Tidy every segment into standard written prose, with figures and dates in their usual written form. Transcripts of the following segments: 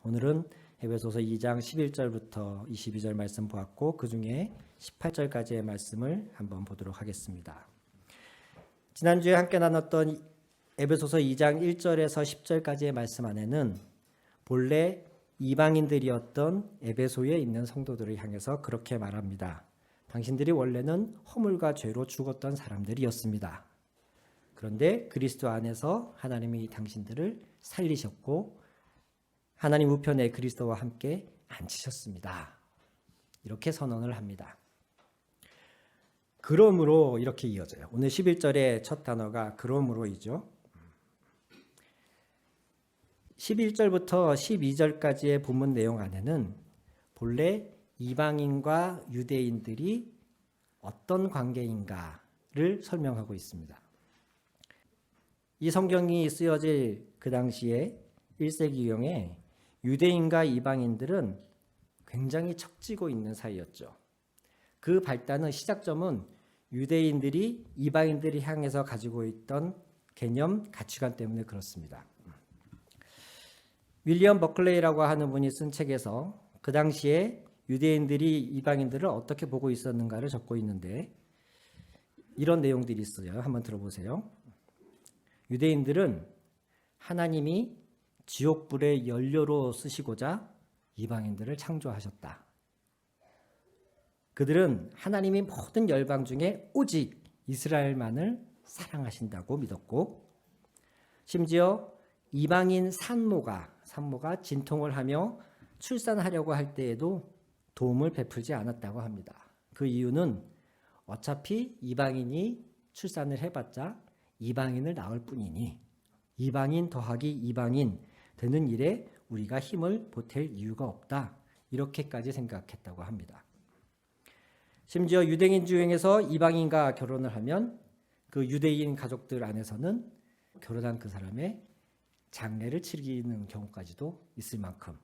오늘은 에베소서 2장 11절부터 22절 말씀 보았고 그 중에 18절까지의 말씀을 한번 보도록 하겠습니다. 지난주에 함께 나눴던 에베소서 2장 1절에서 10절까지의 말씀 안에는 본래 이방인들이었던 에베소에 있는 성도들을 향해서 그렇게 말합니다. 당신들이 원래는 허물과 죄로 죽었던 사람들이었습니다. 그런데 그리스도 안에서 하나님이 당신들을 살리셨고 하나님 우편에 그리스도와 함께 앉히셨습니다. 이렇게 선언을 합니다. 그러므로 이렇게 이어져요. 오늘 11절의 첫 단어가 그러므로이죠. 11절부터 12절까지의 본문 내용 안에는 본래 이방인과 유대인들이 어떤 관계인가를 설명하고 있습니다. 이 성경이 쓰여질 그 당시에 1세기경에 유대인과 이방인들은 굉장히 척지고 있는 사이였죠. 그 발단의 시작점은 유대인들이 이방인들이 향해서 가지고 있던 개념, 가치관 때문에 그렇습니다. 윌리엄 버클레이라고 하는 분이 쓴 책에서 그 당시에 유대인들이 이방인들을 어떻게 보고 있었는가를 적고 있는데 이런 내용들이 있어요. 한번 들어보세요. 유대인들은 하나님이 지옥불의 연료로 쓰시고자 이방인들을 창조하셨다. 그들은 하나님이 모든 열방 중에 오직 이스라엘만을 사랑하신다고 믿었고 심지어 이방인 산모가 진통을 하며 출산하려고 할 때에도 도움을 베풀지 않았다고 합니다. 그 이유는 어차피 이방인이 출산을 해봤자 이방인을 낳을 뿐이니 이방인 더하기 이방인 되는 일에 우리가 힘을 보탤 이유가 없다. 이렇게까지 생각했다고 합니다. 심지어 유대인 중에서 이방인과 결혼을 하면 그 유대인 가족들 안에서는 결혼한 그 사람의 장례를 치르는 경우까지도 있을 만큼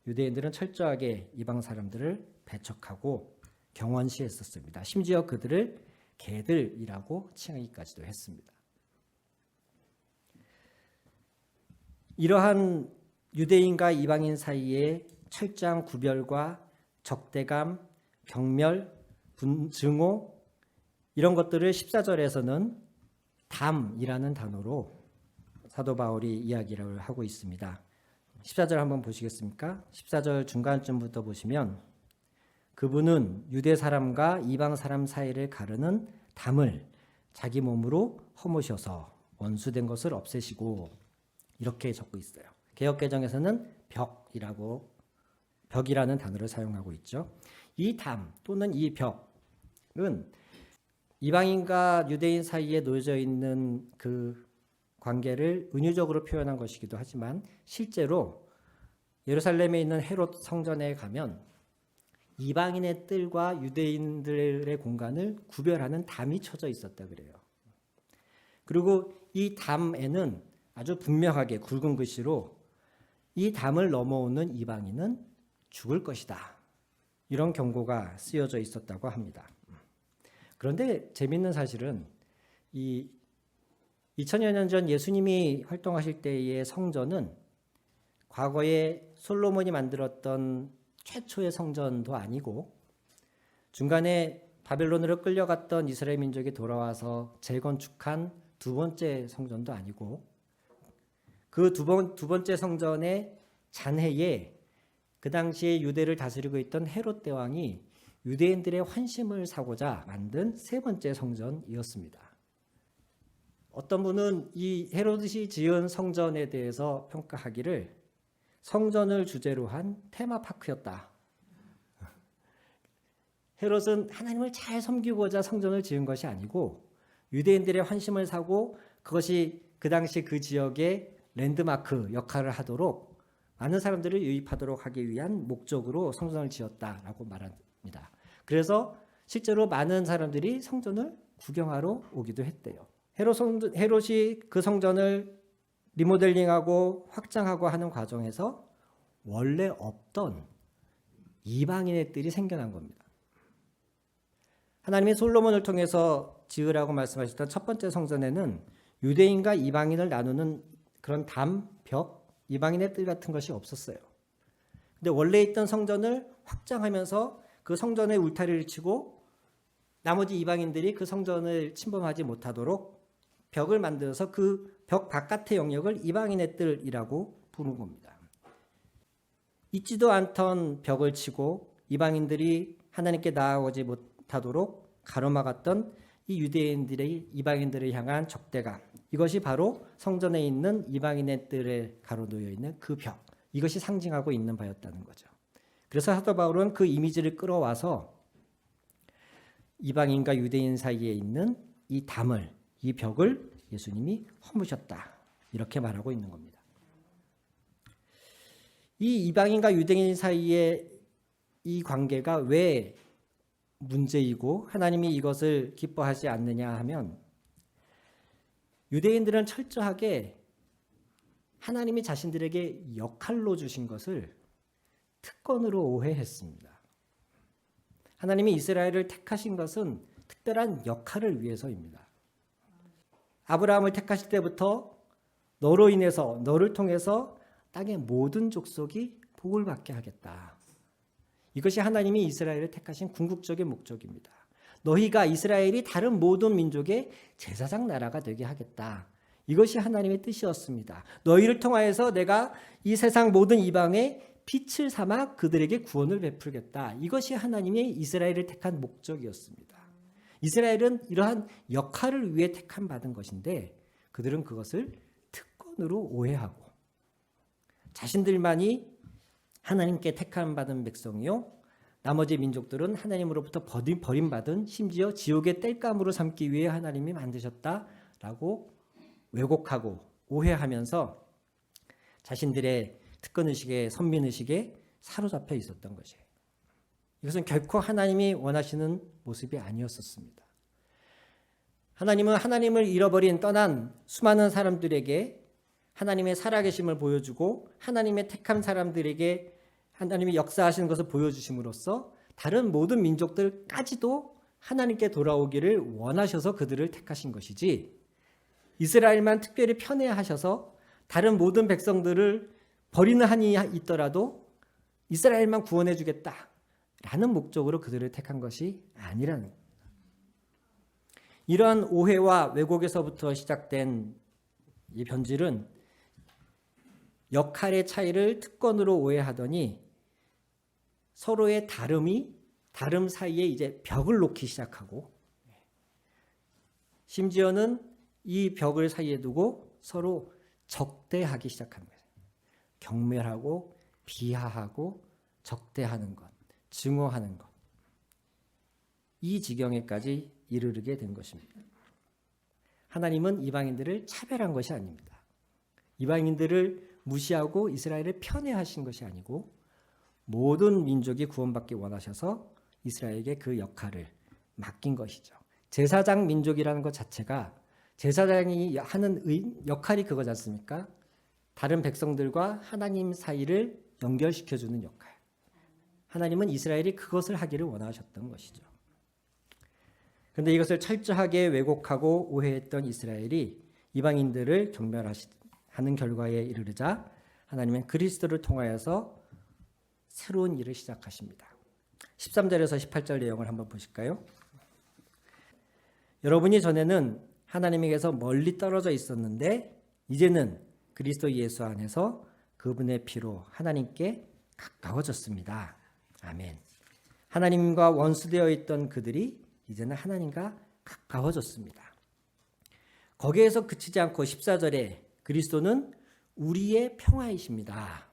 유대인들은 철저하게 이방 사람들을 배척하고 경원시했었습니다. 심지어 그들을 개들이라고 칭하기까지도 했습니다. 이러한 유대인과 이방인 사이의 철저한 구별과 적대감, 경멸, 증오 이런 것들을 14절에서는 담이라는 단어로 사도 바울이 이야기를 하고 있습니다. 14절 한번 보시겠습니까? 14절 중간쯤부터 보시면 그분은 유대 사람과 이방 사람 사이를 가르는 담을 자기 몸으로 허무셔서 원수된 것을 없애시고 이렇게 적고 있어요. 개역개정에서는 벽이라는 단어를 사용하고 있죠. 이 담 또는 이 벽은 이방인과 유대인 사이에 놓여져 있는 그 관계를 은유적으로 표현한 것이기도 하지만 실제로 예루살렘에 있는 헤롯 성전에 가면 이방인의 뜰과 유대인들의 공간을 구별하는 담이 쳐져 있었다 그래요. 그리고 이 담에는 아주 분명하게 굵은 글씨로 이 담을 넘어오는 이방인은 죽을 것이다. 이런 경고가 쓰여져 있었다고 합니다. 그런데 재미있는 사실은 이 2000여 년 전 예수님이 활동하실 때의 성전은 과거에 솔로몬이 만들었던 최초의 성전도 아니고 중간에 바벨론으로 끌려갔던 이스라엘 민족이 돌아와서 재건축한 두 번째 성전도 아니고 그 두 번째 성전의 잔해에 그 당시에 유대를 다스리고 있던 헤롯 대왕이 유대인들의 환심을 사고자 만든 세 번째 성전이었습니다. 어떤 분은 이 헤롯이 지은 성전에 대해서 평가하기를 성전을 주제로 한 테마파크였다. 헤롯은 하나님을 잘 섬기고자 성전을 지은 것이 아니고 유대인들의 환심을 사고 그것이 그 당시 그 지역의 랜드마크 역할을 하도록 많은 사람들을 유입하도록 하기 위한 목적으로 성전을 지었다라고 말합니다. 그래서 실제로 많은 사람들이 성전을 구경하러 오기도 했대요. 헤롯이 그 성전을 리모델링하고 확장하고 하는 과정에서 원래 없던 이방인의 뜰이 생겨난 겁니다. 하나님이 솔로몬을 통해서 지으라고 말씀하셨던 첫 번째 성전에는 유대인과 이방인을 나누는 그런 담, 벽 이방인의 뜰 같은 것이 없었어요. 근데 원래 있던 성전을 확장하면서 그 성전에 울타리를 치고 나머지 이방인들이 그 성전을 침범하지 못하도록 벽을 만들어서 그 벽 바깥의 영역을 이방인의 뜰이라고 부르는 겁니다. 있지도 않던 벽을 치고 이방인들이 하나님께 나아오지 못하도록 가로막았던 이 유대인들의 이방인들을 향한 적대감, 이것이 바로 성전에 있는 이방인의 뜰에 가로놓여 있는 그 벽, 이것이 상징하고 있는 바였다는 거죠. 그래서 사도 바울은 그 이미지를 끌어와서 이방인과 유대인 사이에 있는 이 담을, 이 벽을 예수님이 허무셨다, 이렇게 말하고 있는 겁니다. 이 이방인과 유대인 사이의 이 관계가 왜 문제이고 하나님이 이것을 기뻐하지 않느냐 하면, 유대인들은 철저하게 하나님이 자신들에게 역할로 주신 것을 특권으로 오해했습니다. 하나님이 이스라엘을 택하신 것은 특별한 역할을 위해서입니다. 아브라함을 택하실 때부터 너로 인해서, 너를 통해서 땅의 모든 족속이 복을 받게 하겠다. 이것이 하나님이 이스라엘을 택하신 궁극적인 목적입니다. 너희가, 이스라엘이 다른 모든 민족의 제사장 나라가 되게 하겠다. 이것이 하나님의 뜻이었습니다. 너희를 통하여서 내가 이 세상 모든 이방에 빛을 삼아 그들에게 구원을 베풀겠다. 이것이 하나님의 이스라엘을 택한 목적이었습니다. 이스라엘은 이러한 역할을 위해 택함 받은 것인데 그들은 그것을 특권으로 오해하고 자신들만이 하나님께 택함 받은 백성이요, 나머지 민족들은 하나님으로부터 버림받은, 심지어 지옥의 땔감으로 삼기 위해 하나님이 만드셨다라고 왜곡하고 오해하면서 자신들의 특권의식에, 선민의식에 사로잡혀 있었던 것이에요. 이것은 결코 하나님이 원하시는 모습이 아니었었습니다. 하나님은 하나님을 잃어버린, 떠난 수많은 사람들에게 하나님의 살아계심을 보여주고 하나님의 택한 사람들에게 하나님이 역사하시는 것을 보여주심으로써 다른 모든 민족들까지도 하나님께 돌아오기를 원하셔서 그들을 택하신 것이지, 이스라엘만 특별히 편애하셔서 다른 모든 백성들을 버리는 한이 있더라도 이스라엘만 구원해 주겠다라는 목적으로 그들을 택한 것이 아니라는 겁니다. 이러한 오해와 왜곡에서부터 시작된 이 변질은 역할의 차이를 특권으로 오해하더니 서로의 다름 사이에 이제 벽을 놓기 시작하고, 심지어는 이 벽을 사이에 두고 서로 적대하기 시작하는 거예요. 경멸하고 비하하고 적대하는 것, 증오하는 것, 이 지경에까지 이르게 된 것입니다. 하나님은 이방인들을 차별한 것이 아닙니다. 이방인들을 무시하고 이스라엘을 편애하신 것이 아니고 모든 민족이 구원받기 원하셔서 이스라엘에게 그 역할을 맡긴 것이죠. 제사장 민족이라는 것 자체가, 제사장이 하는 역할이 그거지 않습니까? 다른 백성들과 하나님 사이를 연결시켜주는 역할. 하나님은 이스라엘이 그것을 하기를 원하셨던 것이죠. 그런데 이것을 철저하게 왜곡하고 오해했던 이스라엘이 이방인들을 경멸하는 결과에 이르르자 하나님은 그리스도를 통하여서 새로운 일을 시작하십니다. 13절에서 18절 내용을 한번 보실까요? 여러분이 전에는 하나님에게서 멀리 떨어져 있었는데 이제는 그리스도 예수 안에서 그분의 피로 하나님께 가까워졌습니다. 아멘. 하나님과 원수되어 있던 그들이 이제는 하나님과 가까워졌습니다. 거기에서 그치지 않고 14절에 그리스도는 우리의 평화이십니다.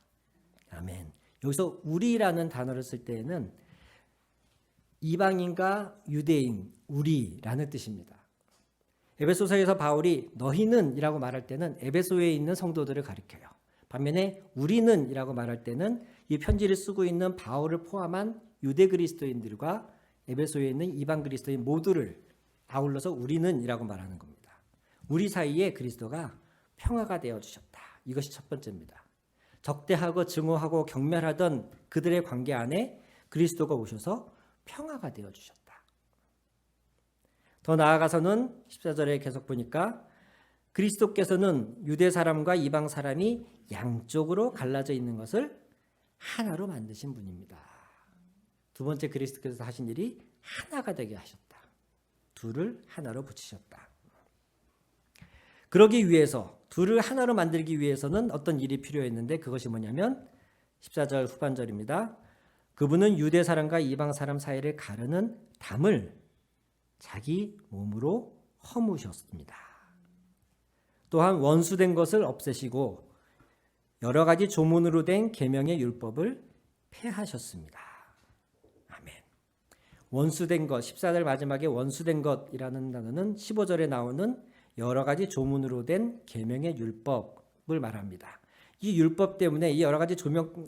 아멘. 여기서 우리라는 단어를 쓸 때에는 이방인과 유대인, 우리라는 뜻입니다. 에베소서에서 바울이 너희는 이라고 말할 때는 에베소에 있는 성도들을 가리켜요. 반면에 우리는 이라고 말할 때는 이 편지를 쓰고 있는 바울을 포함한 유대 그리스도인들과 에베소에 있는 이방 그리스도인 모두를 아울러서 우리는 이라고 말하는 겁니다. 우리 사이에 그리스도가 평화가 되어주셨다. 이것이 첫 번째입니다. 적대하고 증오하고 경멸하던 그들의 관계 안에 그리스도가 오셔서 평화가 되어주셨다. 더 나아가서는 14절에 계속 보니까 그리스도께서는 유대 사람과 이방 사람이 양쪽으로 갈라져 있는 것을 하나로 만드신 분입니다. 두 번째 그리스도께서 하신 일이 하나가 되게 하셨다. 둘을 하나로 붙이셨다. 그러기 위해서 둘을 하나로 만들기 위해서는 어떤 일이 필요했는데 그것이 뭐냐면 14절 후반절입니다. 그분은 유대 사람과 이방 사람 사이를 가르는 담을 자기 몸으로 허무셨습니다. 또한 원수된 것을 없애시고 여러 가지 조문으로 된 계명의 율법을 폐하셨습니다. 아멘. 원수된 것, 14절 마지막에 원수된 것이라는 단어는 15절에 나오는 여러 가지 조문으로 된 계명의 율법을 말합니다. 이 율법 때문에, 이 여러 가지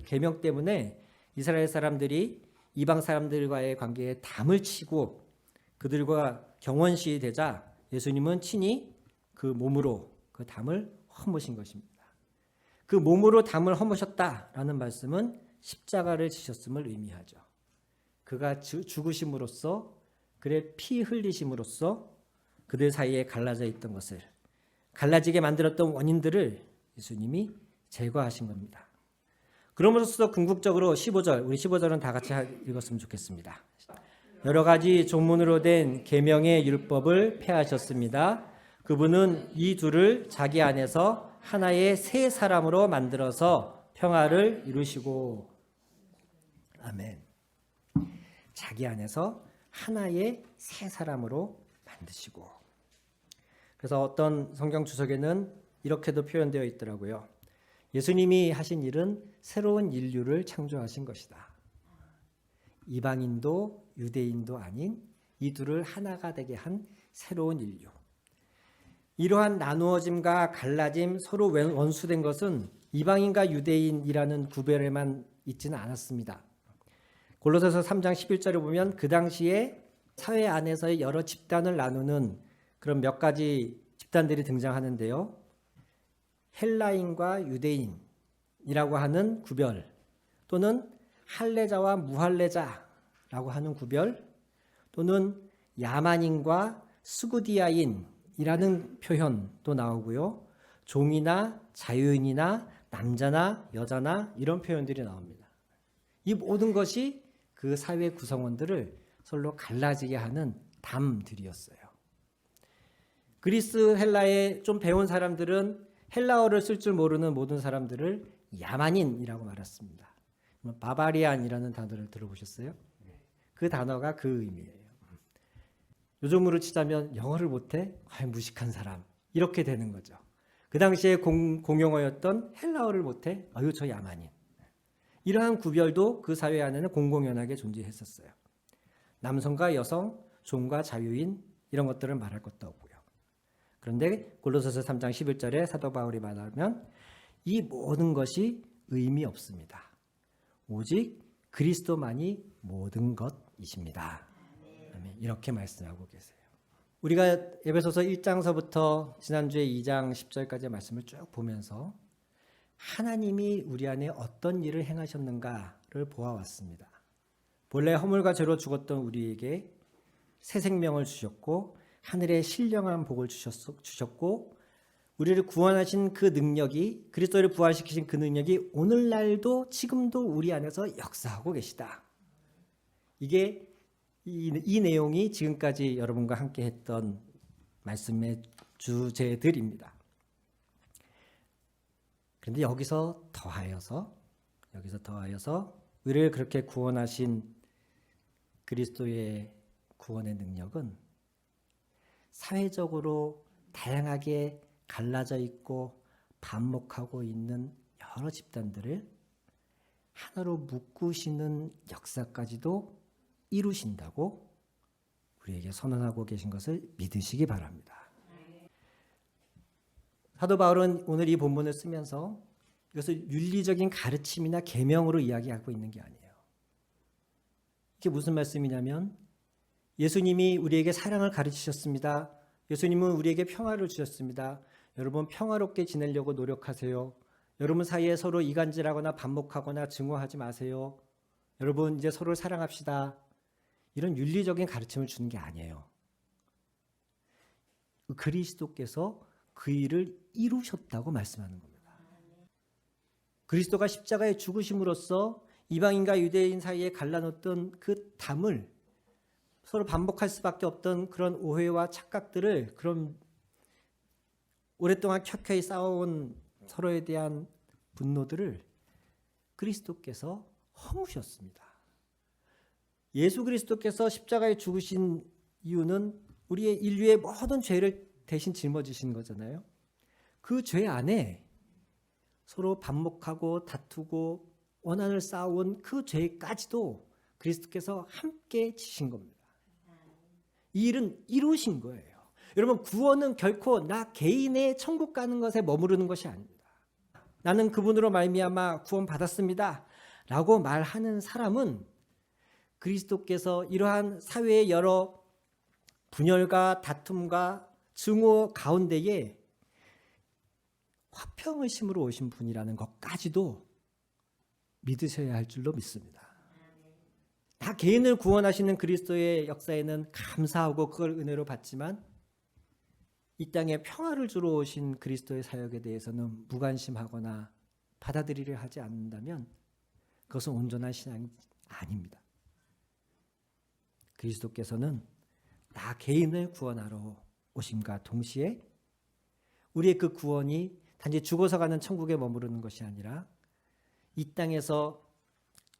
계명 때문에 이스라엘 사람들이 이방 사람들과의 관계에 담을 치고 그들과 경원시 되자 예수님은 친히 그 몸으로 그 담을 허무신 것입니다. 그 몸으로 담을 허무셨다라는 말씀은 십자가를 지셨음을 의미하죠. 그가 죽으심으로써 그의 피 흘리심으로써 그들 사이에 갈라져 있던 것을, 갈라지게 만들었던 원인들을 예수님이 제거하신 겁니다. 그럼으로써 궁극적으로 15절, 우리 15절은 다 같이 읽었으면 좋겠습니다. 여러 가지 조문으로 된 계명의 율법을 폐하셨습니다. 그분은 이 둘을 자기 안에서 하나의 새 사람으로 만들어서 평화를 이루시고, 아멘. 자기 안에서 하나의 새 사람으로 만드시고. 그래서 어떤 성경 주석에는 이렇게도 표현되어 있더라고요. 예수님이 하신 일은 새로운 인류를 창조하신 것이다. 이방인도 유대인도 아닌 이 둘을 하나가 되게 한 새로운 인류. 이러한 나누어짐과 갈라짐, 서로 원수된 것은 이방인과 유대인이라는 구별에만 있지는 않았습니다. 골로새서 3장 11절에 보면 그 당시에 사회 안에서의 여러 집단을 나누는 그런 몇 가지 집단들이 등장하는데요. 헬라인과 유대인이라고 하는 구별, 또는 할례자와 무할례자라고 하는 구별, 또는 야만인과 스구디아인이라는 표현도 나오고요. 종이나 자유인이나 남자나 여자나 이런 표현들이 나옵니다. 이 모든 것이 그 사회 구성원들을 서로 갈라지게 하는 담들이었어요. 그리스 헬라에 좀 배운 사람들은 헬라어를 쓸 줄 모르는 모든 사람들을 야만인이라고 말했습니다. 바바리안이라는 단어를 들어보셨어요? 그 단어가 그 의미예요. 요즘으로 치자면 영어를 못해? 무식한 사람. 이렇게 되는 거죠. 그 당시에 공용어였던 헬라어를 못해? 아유 저 야만인. 이러한 구별도 그 사회 안에는 공공연하게 존재했었어요. 남성과 여성, 종과 자유인 이런 것들을 말할 것도 없고요. 그런데 골로새서 3장 11절에 사도 바울이 말하면 이 모든 것이 의미 없습니다. 오직 그리스도만이 모든 것이십니다. 이렇게 말씀하고 계세요. 우리가 에베소서 1장서부터 지난주에 2장 10절까지의 말씀을 쭉 보면서 하나님이 우리 안에 어떤 일을 행하셨는가를 보아왔습니다. 본래 허물과 죄로 죽었던 우리에게 새 생명을 주셨고 하늘의 신령한 복을 주셨고 우리를 구원하신 그 능력이, 그리스도를 부활시키신 그 능력이 오늘날도 지금도 우리 안에서 역사하고 계시다. 이게 이 내용이 지금까지 여러분과 함께 했던 말씀의 주제들입니다. 그런데 여기서 더하여서 우리를 그렇게 구원하신 그리스도의 구원의 능력은 사회적으로 다양하게 갈라져 있고 반목하고 있는 여러 집단들을 하나로 묶으시는 역사까지도 이루신다고 우리에게 선언하고 계신 것을 믿으시기 바랍니다. 사도 바울은 오늘 이 본문을 쓰면서 이것을 윤리적인 가르침이나 계명으로 이야기하고 있는 게 아니에요. 이게 무슨 말씀이냐면 예수님이 우리에게 사랑을 가르치셨습니다. 예수님은 우리에게 평화를 주셨습니다. 여러분 평화롭게 지내려고 노력하세요. 여러분 사이에 서로 이간질하거나 반목하거나 증오하지 마세요. 여러분 이제 서로를 사랑합시다. 이런 윤리적인 가르침을 주는 게 아니에요. 그리스도께서 그 일을 이루셨다고 말씀하는 겁니다. 그리스도가 십자가에 죽으심으로써 이방인과 유대인 사이에 갈라놓던 그 담을, 서로 반복할 수밖에 없던 그런 오해와 착각들을, 그런 오랫동안 켜켜이 싸워온 서로에 대한 분노들을 그리스도께서 허무셨습니다. 예수 그리스도께서 십자가에 죽으신 이유는 우리의 인류의 모든 죄를 대신 짊어지신 거잖아요. 그 죄 안에 서로 반목하고 다투고 원한을 쌓아온 그 죄까지도 그리스도께서 함께 지신 겁니다. 이 일은 이루신 거예요. 여러분, 구원은 결코 나 개인의 천국 가는 것에 머무르는 것이 아닙니다. 나는 그분으로 말미암아 구원 받았습니다 라고 말하는 사람은 그리스도께서 이러한 사회의 여러 분열과 다툼과 증오 가운데에 화평을 심으러 오신 분이라는 것까지도 믿으셔야 할 줄로 믿습니다. 다 개인을 구원하시는 그리스도의 역사에는 감사하고 그걸 은혜로 받지만 이 땅에 평화를 주러 오신 그리스도의 사역에 대해서는 무관심하거나 받아들이려 하지 않는다면 그것은 온전한 신앙이 아닙니다. 그리스도께서는 나 개인을 구원하러 오심과 동시에 우리의 그 구원이 단지 죽어서 가는 천국에 머무르는 것이 아니라 이 땅에서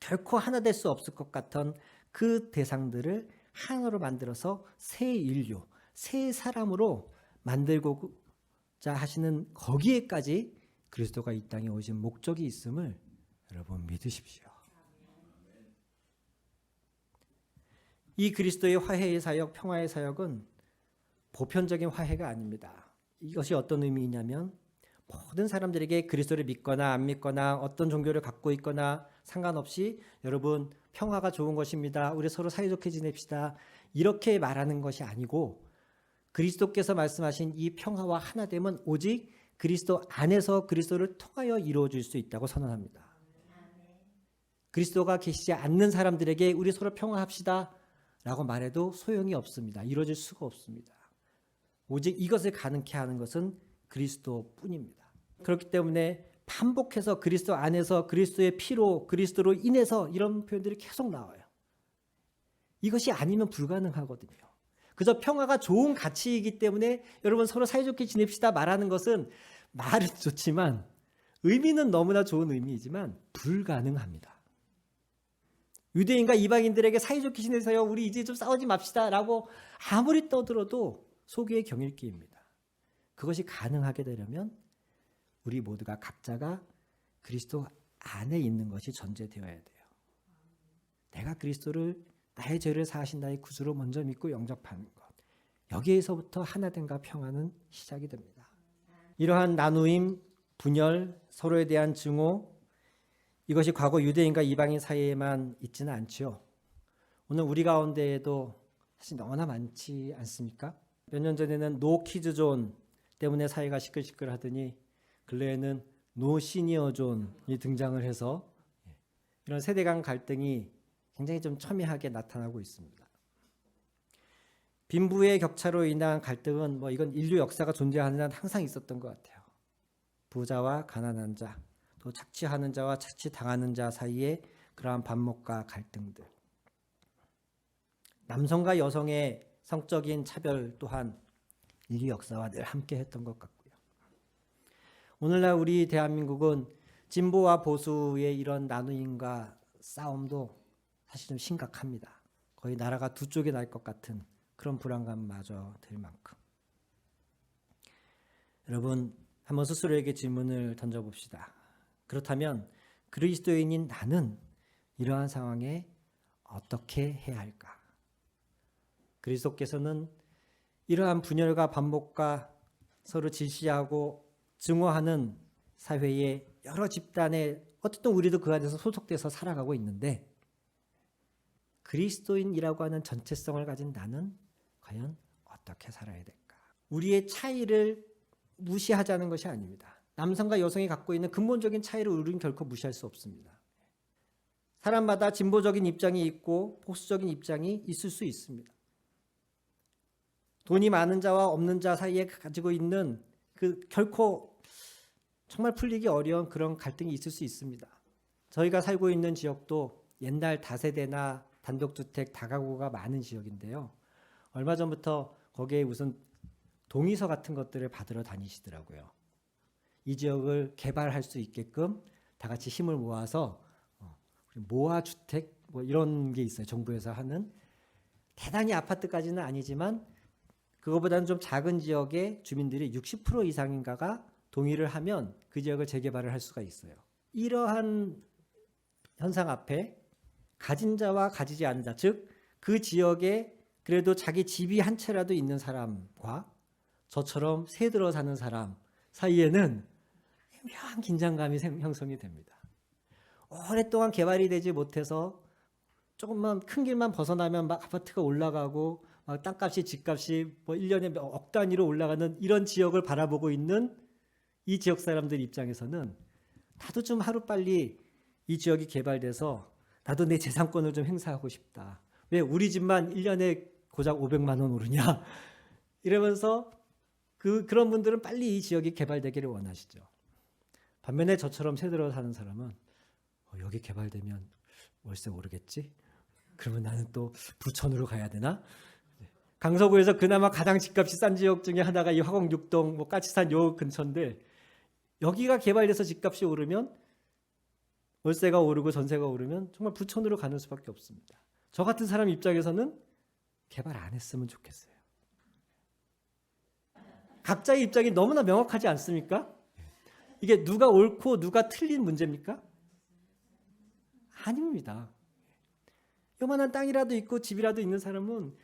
결코 하나 될 수 없을 것 같은 그 대상들을 하나로 만들어서 새 인류, 새 사람으로 만들고자 하시는 거기에까지 그리스도가 이 땅에 오신 목적이 있음을 여러분 믿으십시오. 이 그리스도의 화해의 사역, 평화의 사역은 보편적인 화해가 아닙니다. 이것이 어떤 의미냐면 모든 사람들에게 그리스도를 믿거나 안 믿거나 어떤 종교를 갖고 있거나 상관없이 여러분 평화가 좋은 것입니다. 우리 서로 사이좋게 지냅시다. 이렇게 말하는 것이 아니고 그리스도께서 말씀하신 이 평화와 하나됨은 오직 그리스도 안에서 그리스도를 통하여 이루어질 수 있다고 선언합니다. 그리스도가 계시지 않는 사람들에게 우리 서로 평화합시다 라고 말해도 소용이 없습니다. 이루어질 수가 없습니다. 오직 이것을 가능케 하는 것은 그리스도뿐입니다. 그렇기 때문에 반복해서 그리스도 안에서 그리스도의 피로 그리스도로 인해서 이런 표현들이 계속 나와요. 이것이 아니면 불가능하거든요. 그저 평화가 좋은 가치이기 때문에 여러분 서로 사이좋게 지냅시다 말하는 것은 말은 좋지만 의미는 너무나 좋은 의미이지만 불가능합니다. 유대인과 이방인들에게 사이좋게 지내세요. 우리 이제 좀 싸우지 맙시다 라고 아무리 떠들어도 소기의 경읽기입니다. 그것이 가능하게 되려면 우리 모두가 각자가 그리스도 안에 있는 것이 전제되어야 돼요. 내가 그리스도를 나의 죄를 사하신 나의 구주로 먼저 믿고 영접하는 것. 여기에서부터 하나됨과 평화는 시작이 됩니다. 이러한 나누임, 분열, 서로에 대한 증오, 이것이 과거 유대인과 이방인 사이에만 있지는 않죠. 오늘 우리 가운데에도 사실 너무나 많지 않습니까? 몇 년 전에는 노 키즈 존 때문에 사회가 시끌시끌하더니 근래에는 노 시니어 존이 등장을 해서 이런 세대 간 갈등이 굉장히 좀 첨예하게 나타나고 있습니다. 빈부의 격차로 인한 갈등은 이건 인류 역사가 존재하는 한 항상 있었던 것 같아요. 부자와 가난한 자, 또 착취하는 자와 착취당하는 자 사이에 그러한 반목과 갈등들. 남성과 여성의 성적인 차별 또한 인류 역사와 늘 함께 했던 것 같고요. 오늘날 우리 대한민국은 진보와 보수의 이런 나누임과 싸움도 사실 좀 심각합니다. 거의 나라가 두 쪽이 날 것 같은 그런 불안감마저 들 만큼. 여러분 한번 스스로에게 질문을 던져봅시다. 그렇다면 그리스도인인 나는 이러한 상황에 어떻게 해야 할까? 그리스도께서는 이러한 분열과 반목과 서로 질시하고 증오하는 사회의 여러 집단에 어쨌든 우리도 그 안에서 소속돼서 살아가고 있는데 그리스도인이라고 하는 전체성을 가진 나는 과연 어떻게 살아야 될까? 우리의 차이를 무시하자는 것이 아닙니다. 남성과 여성이 갖고 있는 근본적인 차이를 우리는 결코 무시할 수 없습니다. 사람마다 진보적인 입장이 있고 보수적인 입장이 있을 수 있습니다. 돈이 많은 자와 없는 자 사이에 가지고 있는 결코 정말 풀리기 어려운 그런 갈등이 있을 수 있습니다. 저희가 살고 있는 지역도 옛날 다세대나 단독주택 다가구가 많은 지역인데요. 얼마 전부터 거기에 무슨 동의서 같은 것들을 받으러 다니시더라고요. 이 지역을 개발할 수 있게끔 다 같이 힘을 모아서 모아주택 뭐 이런 게 있어요. 정부에서 하는 대단히 아파트까지는 아니지만 그거보다는 좀 작은 지역의 주민들이 60% 이상인가가 동의를 하면 그 지역을 재개발을 할 수가 있어요. 이러한 현상 앞에 가진 자와 가지지 않은 자, 즉 그 지역에 그래도 자기 집이 한 채라도 있는 사람과 저처럼 새 들어 사는 사람 사이에는 묘한 긴장감이 형성이 됩니다. 오랫동안 개발이 되지 못해서 조금만 큰 길만 벗어나면 막 아파트가 올라가고 막 땅값이 집값이 뭐 1년에 억 단위로 올라가는 이런 지역을 바라보고 있는 이 지역 사람들 입장에서는 나도 좀 하루빨리 이 지역이 개발돼서 나도 내 재산권을 좀 행사하고 싶다. 왜 우리 집만 1년에 고작 500만 원 오르냐? 이러면서 그런 분들은 빨리 이 지역이 개발되기를 원하시죠. 반면에 저처럼 새 들어 사는 사람은 여기 개발되면 월세 오르겠지? 그러면 나는 또 부천으로 가야 되나? 강서구에서 그나마 가장 집값이 싼 지역 중에 하나가 이 화곡 6동, 뭐 까치산 요 근처인데 여기가 개발돼서 집값이 오르면 월세가 오르고 전세가 오르면 정말 부천으로 가는 수밖에 없습니다. 저 같은 사람 입장에서는 개발 안 했으면 좋겠어요. 각자의 입장이 너무나 명확하지 않습니까? 이게 누가 옳고 누가 틀린 문제입니까? 아닙니다. 요만한 땅이라도 있고 집이라도 있는 사람은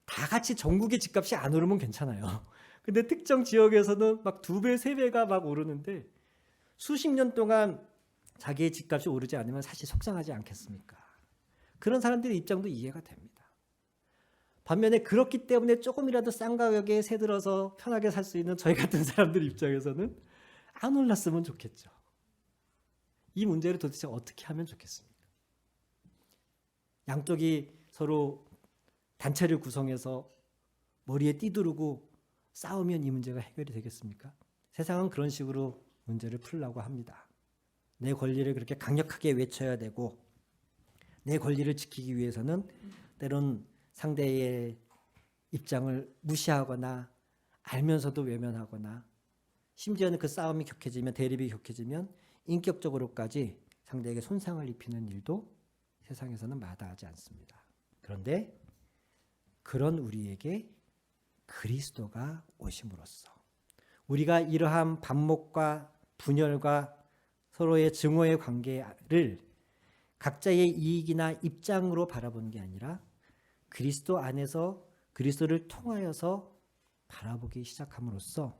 다 같이 전국의 집값이 안 오르면 괜찮아요. 근데 특정 지역에서는 막 2배, 3배가 막 오르는데 수십 년 동안 자기의 집값이 오르지 않으면 사실 속상하지 않겠습니까? 그런 사람들의 입장도 이해가 됩니다. 반면에 그렇기 때문에 조금이라도 싼 가격에 새 들어서 편하게 살 수 있는 저희 같은 사람들 입장에서는 안 올랐으면 좋겠죠. 이 문제를 도대체 어떻게 하면 좋겠습니까? 양쪽이 서로 단체를 구성해서 머리에 띠두르고 싸우면 이 문제가 해결이 되겠습니까? 세상은 그런 식으로 문제를 풀려고 합니다. 내 권리를 그렇게 강력하게 외쳐야 되고 내 권리를 지키기 위해서는 때론 상대의 입장을 무시하거나 알면서도 외면하거나 심지어는 그 싸움이 격해지면 대립이 격해지면 인격적으로까지 상대에게 손상을 입히는 일도 세상에서는 마다하지 않습니다. 그런데 그런 우리에게 그리스도가 오심으로써 우리가 이러한 반목과 분열과 서로의 증오의 관계를 각자의 이익이나 입장으로 바라보는 게 아니라 그리스도 안에서 그리스도를 통하여서 바라보기 시작함으로써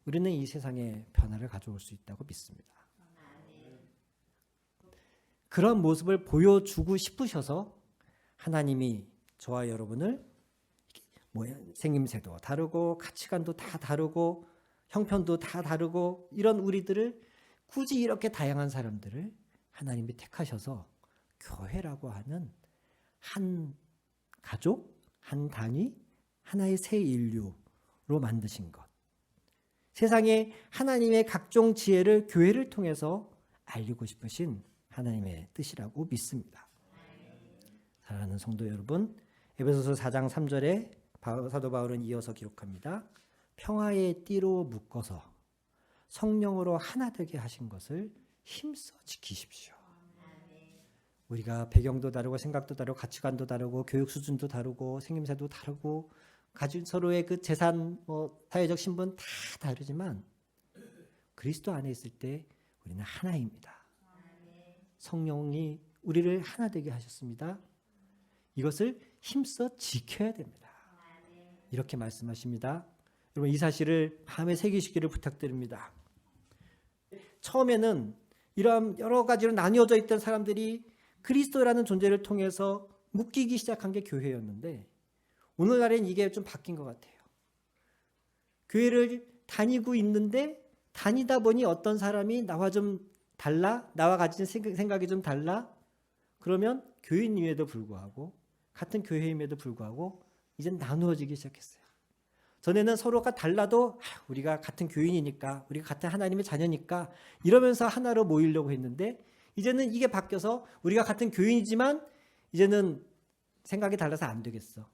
우리는 이 세상에 변화를 가져올 수 있다고 믿습니다. 그런 모습을 보여주고 싶으셔서 하나님이 저와 여러분을 생김새도 다르고 가치관도 다 다르고 형편도 다 다르고 이런 우리들을 굳이 이렇게 다양한 사람들을 하나님이 택하셔서 교회라고 하는 한 가족, 한 단위, 하나의 새 인류로 만드신 것. 세상에 하나님의 각종 지혜를 교회를 통해서 알리고 싶으신 하나님의 뜻이라고 믿습니다. 사랑하는 성도 여러분, 에베소서 4장 3절에 사도 바울은 이어서 기록합니다. 평화의 띠로 묶어서 성령으로 하나 되게 하신 것을 힘써 지키십시오. 우리가 배경도 다르고 생각도 다르고 가치관도 다르고 교육 수준도 다르고 생김새도 다르고 가진 서로의 그 재산, 사회적 신분 다 다르지만 그리스도 안에 있을 때 우리는 하나입니다. 성령이 우리를 하나 되게 하셨습니다. 이것을 힘써 지켜야 됩니다. 이렇게 말씀하십니다. 여러분 이 사실을 마음에 새기시기를 부탁드립니다. 처음에는 이런 여러 가지로 나뉘어져 있던 사람들이 그리스도라는 존재를 통해서 묶이기 시작한 게 교회였는데 오늘날엔 이게 좀 바뀐 것 같아요. 교회를 다니고 있는데 다니다 보니 어떤 사람이 나와 좀 달라? 나와 가진 생각이 좀 달라? 그러면 교인임에도 불구하고 같은 교회임에도 불구하고 이제 나누어지기 시작했어요. 전에는 서로가 달라도 우리가 같은 교인이니까, 우리가 같은 하나님의 자녀니까 이러면서 하나로 모이려고 했는데, 이제는 이게 바뀌어서 우리가 같은 교인이지만 이제는 생각이 달라서 안 되겠어.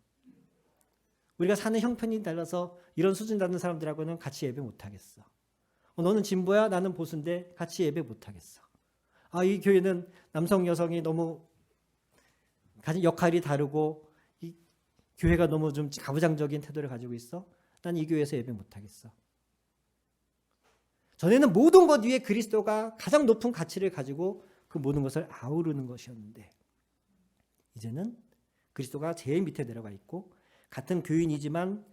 우리가 사는 형편이 달라서 이런 수준 다른 사람들하고는 같이 예배 못 하겠어. 너는 진보야, 나는 보수인데 같이 예배 못 하겠어. 이 교회는 남성 여성이 너무 가진 역할이 다르고 이 교회가 너무 좀 가부장적인 태도를 가지고 있어. 난 이 교회에서 예배 못 하겠어. 전에는 모든 것 위에 그리스도가 가장 높은 가치를 가지고 그 모든 것을 아우르는 것이었는데, 이제는 그리스도가 제일 밑에 내려가 있고 같은 교인이지만,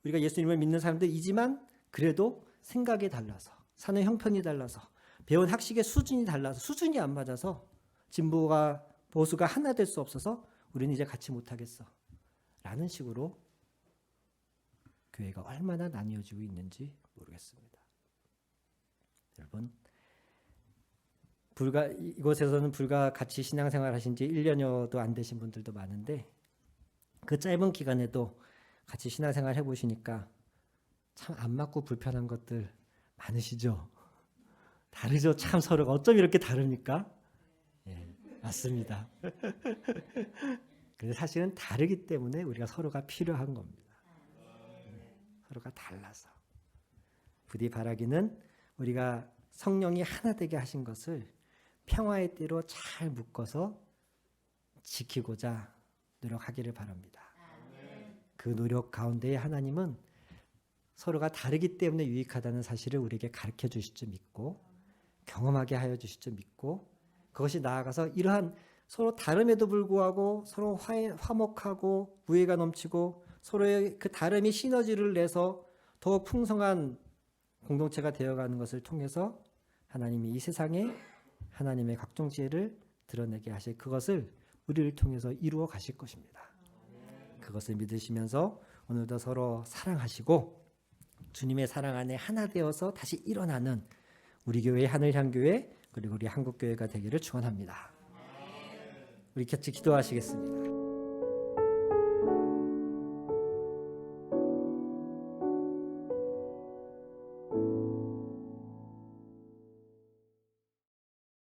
우리가 예수님을 믿는 사람들이지만 그래도 생각이 달라서, 사는 형편이 달라서, 배운 학식의 수준이 달라서, 수준이 안 맞아서 진보가 보수가 하나 될 수 없어서 우리는 이제 같이 못하겠어 라는 식으로 교회가 얼마나 나뉘어지고 있는지 모르겠습니다. 여러분, 이곳에서는 불과 같이 신앙생활 하신 지 1년여도 안 되신 분들도 많은데, 그 짧은 기간에도 같이 신앙생활 해보시니까 참 안 맞고 불편한 것들 많으시죠? 다르죠? 참 서로가 어쩜 이렇게 다릅니까? 예, 맞습니다. 근데 사실은 다르기 때문에 우리가 서로가 필요한 겁니다. 서로가 달라서. 부디 바라기는 우리가 성령이 하나 되게 하신 것을 평화의 띠로 잘 묶어서 지키고자 노력하기를 바랍니다. 그 노력 가운데에 하나님은 서로가 다르기 때문에 유익하다는 사실을 우리에게 가르쳐 주실 줄 믿고, 경험하게 하여 주실 줄 믿고, 그것이 나아가서 이러한 서로 다름에도 불구하고 서로 화목하고 우애가 넘치고 서로의 그 다름이 시너지를 내서 더욱 풍성한 공동체가 되어가는 것을 통해서 하나님이 이 세상에 하나님의 각종 지혜를 드러내게 하실 그것을 우리를 통해서 이루어 가실 것입니다. 그것을 믿으시면서 오늘도 서로 사랑하시고 주님의 사랑 안에 하나 되어서 다시 일어나는 우리 교회 하늘향교회, 그리고 우리 한국교회가 되기를 축원합니다. 우리 같이 기도하시겠습니다.